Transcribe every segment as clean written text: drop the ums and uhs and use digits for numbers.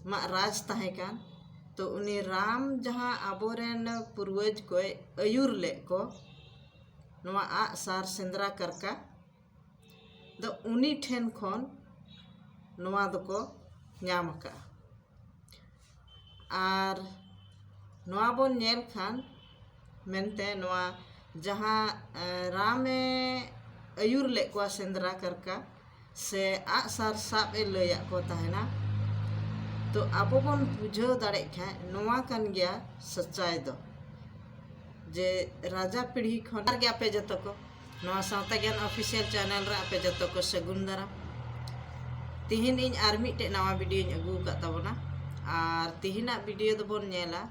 मा राज तहेकान तो उनी राम जहाँ आबोरेन पूर्वज को आयुर ले को नवा आग सार सेंद्रा करका दो उनी ठेन खन नवा दको ᱧᱟᱢ ᱟᱠᱟᱜᱼᱟ। आर नवा बोन नेल खान मेनते नवा जहाँ रामे आयुर ले को सेंद्रा करका से आग सार साब ए लया को तहना तो आबो बोन बुझाव दाड़े खाय नवा कान गया सच्चाई दो जे राजा पीढ़ी खन गे आपे जतो को नवा सावता ज्ञान ऑफिशियल चैनल रे आपे जतो को सगुन दाराम। तिहिन इन आर मिटे नवा वीडियो अगू का तबना आर तिहिना वीडियो दो बोन नेला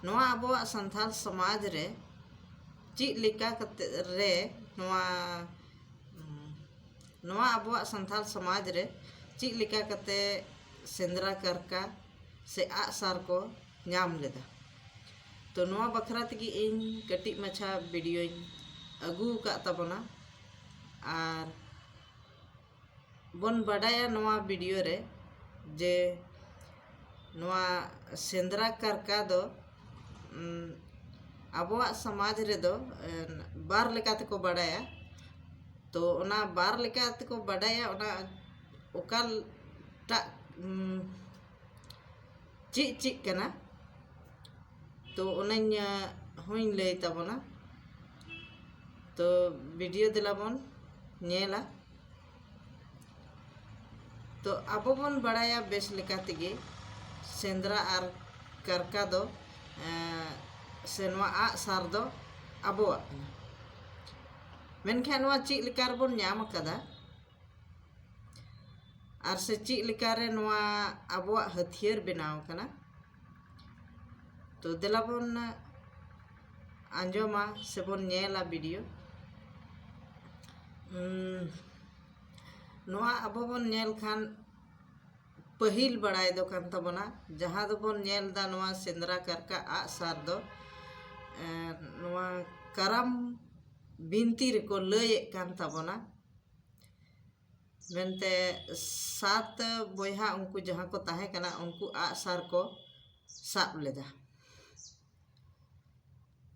नवा आबो संथाल समाज रे चीज लिका रे नवा आबो संथाल समाज रे चीज लिका कते सेंद्रा करका से आग सार को ᱧᱟᱢ लेदा तो नवा बखरा तगी इन कटी मछा वीडियो अगू का तबना आर बन बडाया नवा वीडियो रे जे नवा सेंद्रा करका दो आबोआ समाज रे दो बार लेकाते को बडाया तो ओना बार लेकाते को बडाया ओना ओकाल टा चिक कना तो ओनाñ होइñ लay तबना तो वीडियो दिला बोन नेला तो आबो बोन बडाया बेस लेकातेगे सेंद्रा आर करका दो से नवा आग सार दो आबोआ मेनखान नवा चीज लेकार बोन ᱧᱟᱢ कदा आर से चीज लेकारे नवा आबोआ हथियार बनाव कना तो दिला बोन आंजोमा से बोन नेला वीडियो नवा आबो बोन नेल खान पहिल बड़ाई दो कान तबना जहाँ दो बोन नेल दा नवा सेंद्रा करका आग सार दो नवा करम बिनती रे को लय कान तबना मेनते 7 बोयहा उनको जहाँ को ताहे कना उनको आग सार को साब लेदा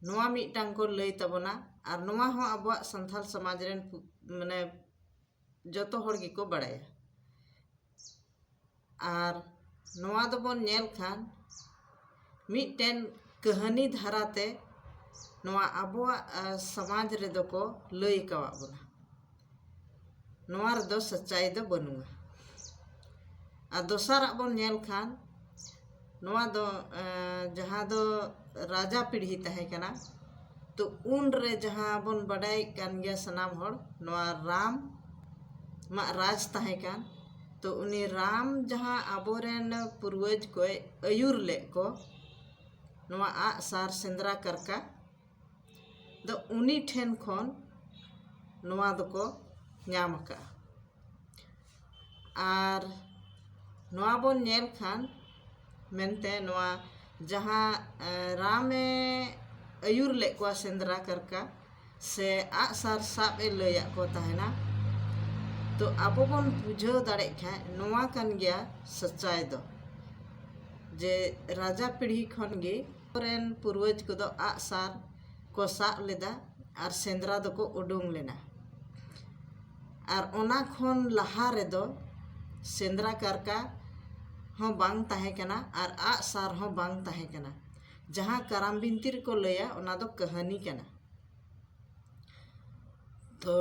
नवा मिटांग को लय तबना आर नवा हो आबो संथाल समाज रेन माने जतो हर गी को बड़ाया आर नवा दो बोन नेल खान मिटेन कहानी धाराते नवा आबो समाज रे दो को लय कवा बोना नवा रे दो सच्चाई दो बनुआ आ दोसर बोन नेल खान नवा दो जहाँ दो राजा पीढ़ी तहे कना तो उन रे जहाँ बोन बडाई कान गया सनाम हर नवा राम मा राज तहे कान तो उनी राम जहाँ आबोरेन पूर्वज को आयुर ले को नवा आग सार सेंद्रा करका दो उनी ठेन खन नवा दको ᱧᱟᱢ अका'a आर नवा बोन नेल खान मेनते नवा जहाँ रामे आयुर ले को सेंद्रा करका से आग सार साब ए लया को तहना तो आबो बोन बुझाव दाड़े खाय नवा कान गया सच्चाई दो जे राजा पीढ़ी खन गे रेन पूर्वज को दो आग सार को साब लेदा आर सेंद्रा दो को उडुंग लेना आर ओना खन लहा रे दो सेंद्रा करका हो बांग ताहे कना आर आग सार हो बांग ताहे कना जहाँ कराम बिनती को लया ओना दो कहानी कना तो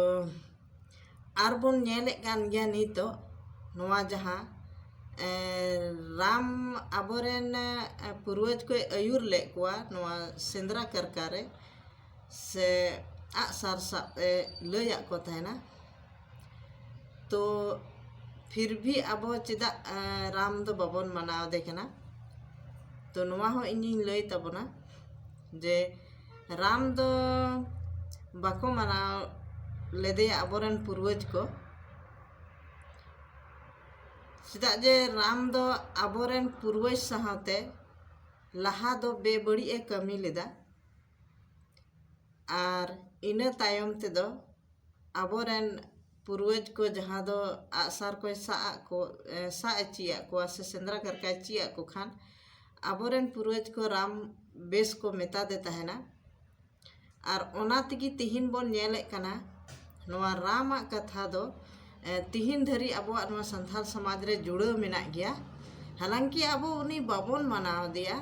आर बोन नेले कान गया नितो नवा जहाँ राम आबोरेन पूर्वज को आयुर ले कोआ नवा सेंद्रा करका रे से आग सार साब लया को तहना तो फिर भी आबो चेदा राम दो बाबन मनाव देखना तो नवा हो इनिन लय तबना जे राम दो बाको मनाव लेदे आबोरेन पूर्वज को चेदा जे राम दो आबोरेन पूर्वज साहते लहा दो बेबड़ी ए कमी लेदा आर इना तायम ते दो आबोरेन पूर्वज को जहाँ दो आसार को सा चिया को से सेंद्रा करके चिया को खान आबोरेन पूर्वज को राम बेस को मेता देता है ना और ओना तिगी तिहिन बोन नेले कना नोआ राम कथा दो तिहिन धरी अबो नोआ संथाल समाज रे जुड़ो मेना गया। हालांकि अबो उनी बाबोन मनाव दिया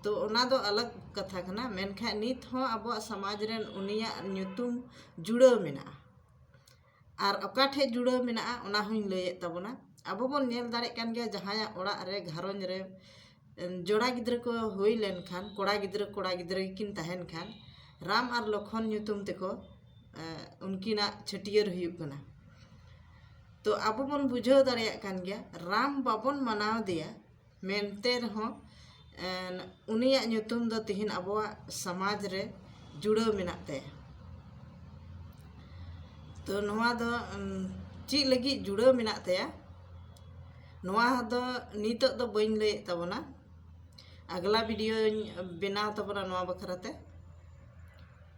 तो ओना दो अलग कथा कना मेनखा नित हो अबो समाज रे उनिया ᱧᱩᱛᱩᱢ जुड़ो मेना और अका ठे जुड़ो मेना ओना हुई लैए तबना अबो बोन नेल दाड़े कान गया जहाया ओड़ा रे घारोंज रे जोड़ा गिद्र को हुई लेन खान कोड़ा गिद्र किन तहन खान राम और लखन ᱧᱩᱛᱩᱢ तेको उनकिना छटियर हुयुग कना। तो अबो बोन बुझाव दाड़ेया कान गया राम बाबोन मनाव दिया मेनते रहो उनिया ᱧᱩᱛᱩᱢ दो तिहिन अबोआ समाज रे जुड़ो मेनाते। तो नोआ दो ची लगी जुड़ो मेनाते नोआ दो नितो दो बइन लय तबना अगला वीडियो बनाव तबना नोआ बखराते।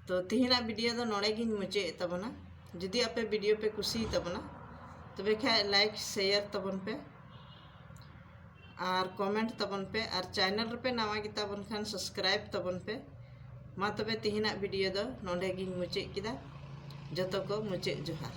तो तिहिना वीडियो दो नोड़े गिन मुचे तबना जुदी आपे वीडियो पे कुसी तबना तबे खा लाइक शेयर तबन पे और कमेंट तबन पे और चैनल पे नवा गिताबन खान सब्सक्राइब तबन पे मा तबे तिहिना वीडियो दो नोड़े गिन मुचे किदा जतो को मुचे जोहार।